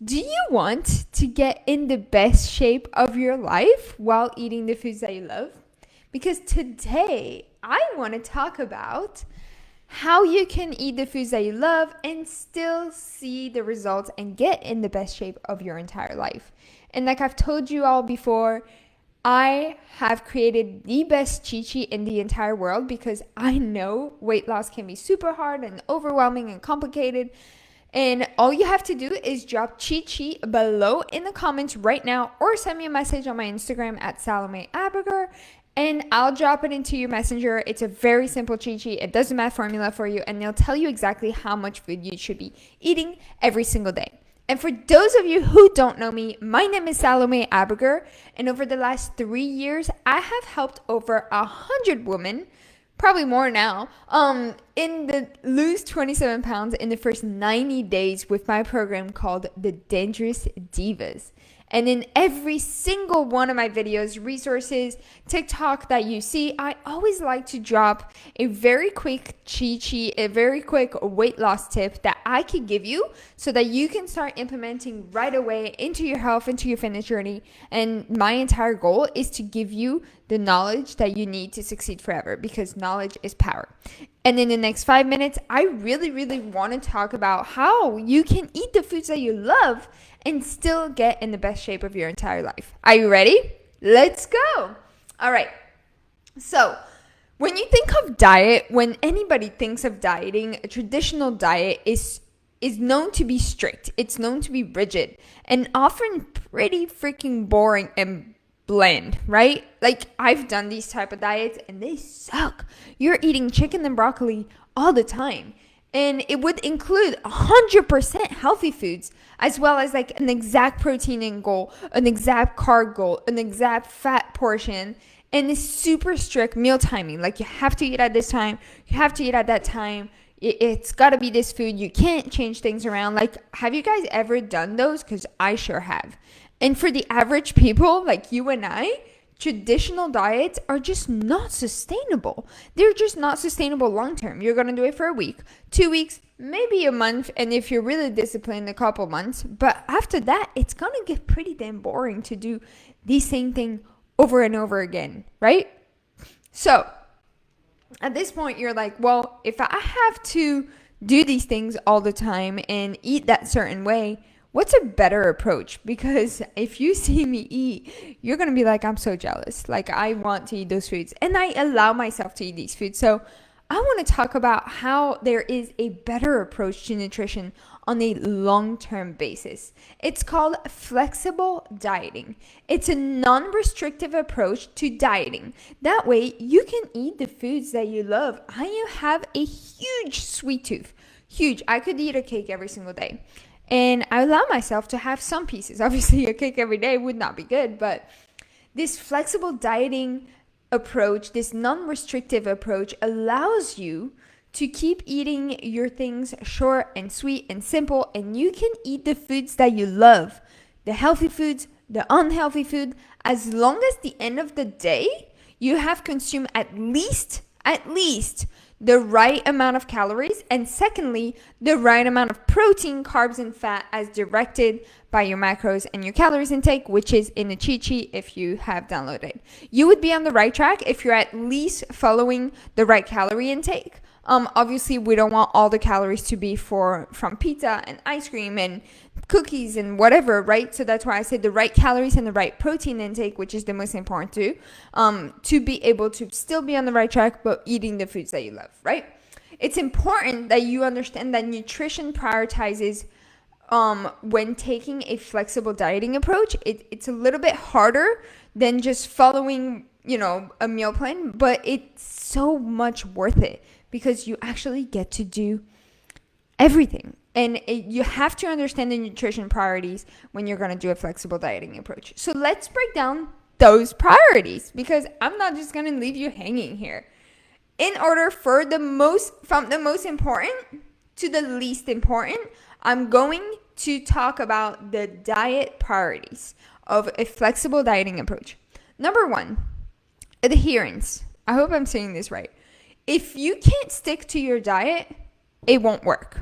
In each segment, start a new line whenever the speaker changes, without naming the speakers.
Do you want to get in the best shape of your life while eating the foods that you love? Because today I want to talk about how you can eat the foods that you love and still see the results and get in the best shape of your entire life. And like I've told you all before, I have created the best cheat sheet in the entire world because I know weight loss can be super hard and overwhelming and complicated. And all you have to do is drop cheat sheet below in the comments right now, or send me a message on my Instagram at Salome Aberger, and I'll drop it into your messenger. It's a very simple cheat sheet. It does a math formula for you, and they'll tell you exactly how much food you should be eating every single day. And for those of you who don't know me, my name is Salome Aberger, and over the last 3 years, I have helped over 100 women, probably more now, lose 27 pounds in the first 90 days with my program called the Dangerous Divas. And in every single one of my videos, resources, TikTok that you see, I always like to drop a very quick cheat sheet, a very quick weight loss tip that I can give you so that you can start implementing right away into your health, into your fitness journey. And my entire goal is to give you the knowledge that you need to succeed forever, because knowledge is power. And in the next 5 minutes, I really want to talk about how you can eat the foods that you love and still get in the best shape of your entire life. Are you ready? Let's go. All right. So when you think of diet, when anybody thinks of dieting, a traditional diet is known to be strict. It's known to be rigid and often pretty freaking boring and bland, right? Like, I've done these type of diets and they suck. You're eating chicken and broccoli all the time. And it would include 100% healthy foods, as well as like an exact protein in goal, an exact carb goal, an exact fat portion, and this super strict meal timing. Like, you have to eat at this time, you have to eat at that time. It's got to be this food. You can't change things around. Like, have you guys ever done those? Because I sure have. And for the average people like you and I, traditional diets are just not sustainable. They're just not sustainable long term. You're going to do it for a week, 2 weeks, maybe a month, and if you're really disciplined, a couple months. But after that, it's going to get pretty damn boring to do the same thing over and over again, right? So at this point, you're like, well, if I have to do these things all the time and eat that certain way, what's a better approach? Because if you see me eat, you're going to be like, I'm so jealous. Like, I want to eat those foods and I allow myself to eat these foods. So I want to talk about how there is a better approach to nutrition on a long-term basis. It's called flexible dieting. It's a non-restrictive approach to dieting. That way you can eat the foods that you love. I have a huge sweet tooth. Huge. I could eat a cake every single day. And I allow myself to have some pieces. Obviously, a cake every day would not be good, but this flexible dieting approach, this non-restrictive approach, allows you to keep eating your things short and sweet and simple, and you can eat the foods that you love, the healthy foods, the unhealthy food, as long as the end of the day, you have consumed at least the right amount of calories, and secondly, the right amount of protein, carbs, and fat as directed by your macros and your calories intake, which is in the cheat sheet if you have downloaded. You would be on the right track if you're at least following the right calorie intake. Obviously, we don't want all the calories to be from pizza and ice cream and cookies and whatever, right? So that's why I said the right calories and the right protein intake, which is the most important too, to be able to still be on the right track, but eating the foods that you love, right? It's important that you understand that nutrition prioritizes when taking a flexible dieting approach. It's a little bit harder than just following, a meal plan, but it's so much worth it because you actually get to do everything. And you have to understand the nutrition priorities when you're going to do a flexible dieting approach. So let's break down those priorities, because I'm not just going to leave you hanging here. In order for from the most important to the least important, I'm going to talk about the diet priorities of a flexible dieting approach. Number 1, adherence. I hope I'm saying this right. If you can't stick to your diet, it won't work.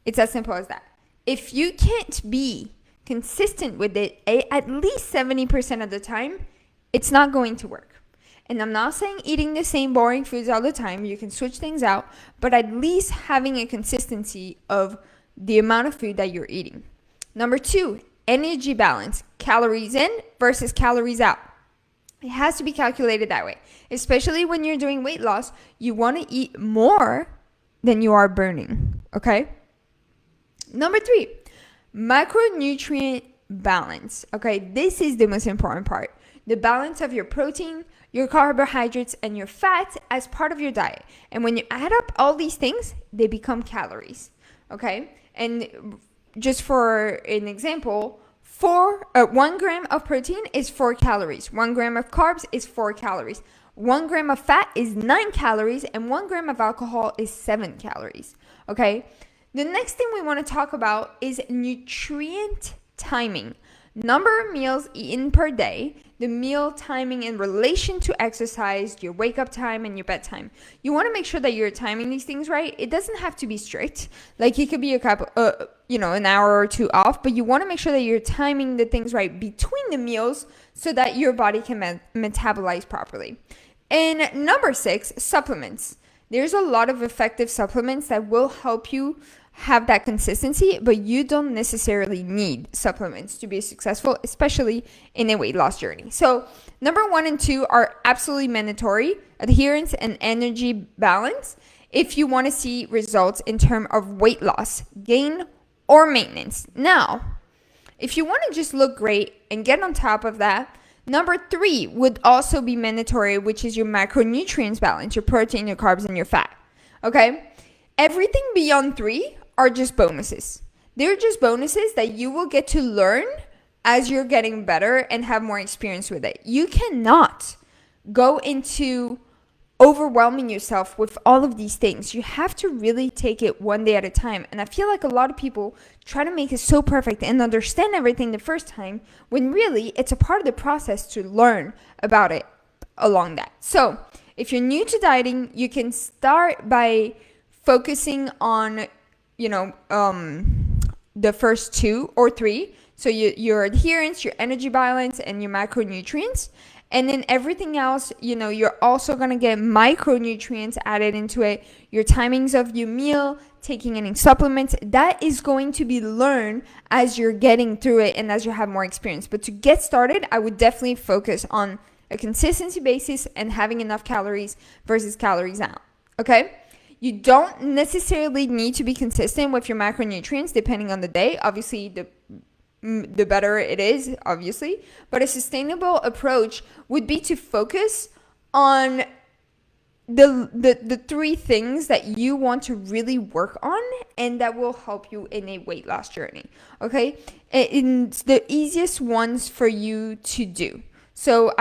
It's as simple as that. if you can't be consistent with it at least 70% of the time, it's not going to work. And I'm not saying eating the same boring foods all the time. You can switch things out, but at least having a consistency of the amount of food that you're eating. Number 2, energy balance. Calories in versus calories out. It has to be calculated that way. Especially when you're doing weight loss, you want to eat more than you are burning. Okay? Number 3, macronutrient balance. Okay, this is the most important part. The balance of your protein, your carbohydrates, and your fats as part of your diet. And when you add up all these things, they become calories. Okay? And just for an example, 1 gram of protein is 4 calories. 1 gram of carbs is 4 calories. 1 gram of fat is 9 calories, and 1 gram of alcohol is 7 calories. Okay? The next thing we want to talk about is nutrient timing. Number of meals eaten per day, the meal timing in relation to exercise, your wake up time, and your bedtime. You want to make sure that you're timing these things right. It doesn't have to be strict. Like it could be a couple, an hour or 2 off, but you want to make sure that you're timing the things right between the meals so that your body can metabolize properly. And number 6, supplements. There's a lot of effective supplements that will help you have that consistency, but you don't necessarily need supplements to be successful, especially in a weight loss journey. So number 1 and 2 are absolutely mandatory: adherence and energy balance if you want to see results in terms of weight loss, gain, or maintenance. Now, if you want to just look great and get on top of that, number 3 would also be mandatory, which is your macronutrients balance, your protein, your carbs, and your fat. Okay? Everything beyond 3 are just bonuses. They're just bonuses that you will get to learn as you're getting better and have more experience with it. You cannot go into overwhelming yourself with all of these things. You have to really take it one day at a time. And I feel like a lot of people try to make it so perfect and understand everything the first time, when really it's a part of the process to learn about it along that. So if you're new to dieting, you can start by focusing on the first 2 or 3. So your adherence, your energy balance, and your macronutrients. And then everything else, you're also going to get micronutrients added into it. Your timings of your meal, taking any supplements, that is going to be learned as you're getting through it and as you have more experience. But to get started, I would definitely focus on a consistency basis and having enough calories versus calories out. Okay? You don't necessarily need to be consistent with your macronutrients depending on the day. Obviously, the better it is, obviously. But a sustainable approach would be to focus on the 3 things that you want to really work on and that will help you in a weight loss journey. Okay? It's the easiest ones for you to do. So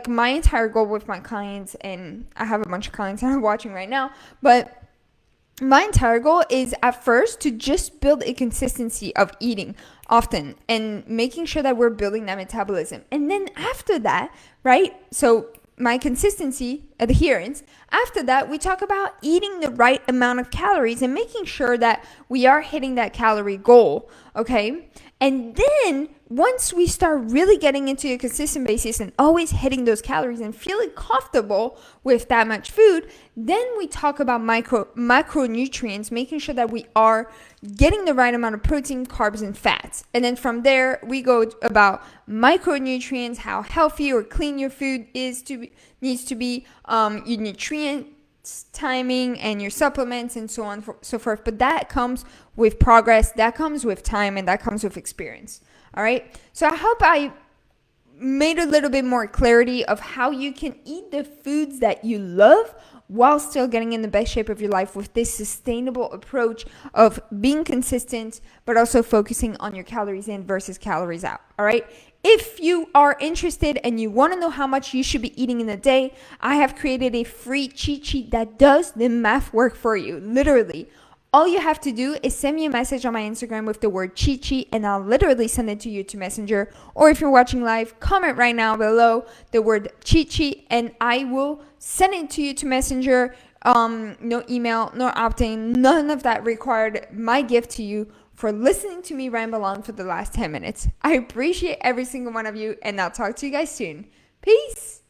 my entire goal with my clients, and I have a bunch of clients that are watching right now, but my entire goal is at first to just build a consistency of eating often and making sure that we're building that metabolism. And then after that, right? So my consistency, adherence, after that, we talk about eating the right amount of calories and making sure that we are hitting that calorie goal, okay? And then once we start really getting into a consistent basis and always hitting those calories and feeling comfortable with that much food, then we talk about macronutrients, making sure that we are getting the right amount of protein, carbs, and fats. And then from there, we go about micronutrients, how healthy or clean your food needs to be, your nutrient timing and your supplements and so on and so forth. But that comes with progress, that comes with time, and that comes with experience. All right. So I hope I made a little bit more clarity of how you can eat the foods that you love while still getting in the best shape of your life with this sustainable approach of being consistent, but also focusing on your calories in versus calories out. All right. If you are interested and you want to know how much you should be eating in a day, I have created a free cheat sheet that does the math work for you. Literally, all you have to do is send me a message on my Instagram with the word cheat sheet, and I'll literally send it to you to Messenger. Or if you're watching live, comment right now below the word cheat sheet, and I will send it to you to Messenger. No email, no opt-in, none of that required. My gift to you for listening to me ramble on for the last 10 minutes. I appreciate every single one of you, and I'll talk to you guys soon. Peace!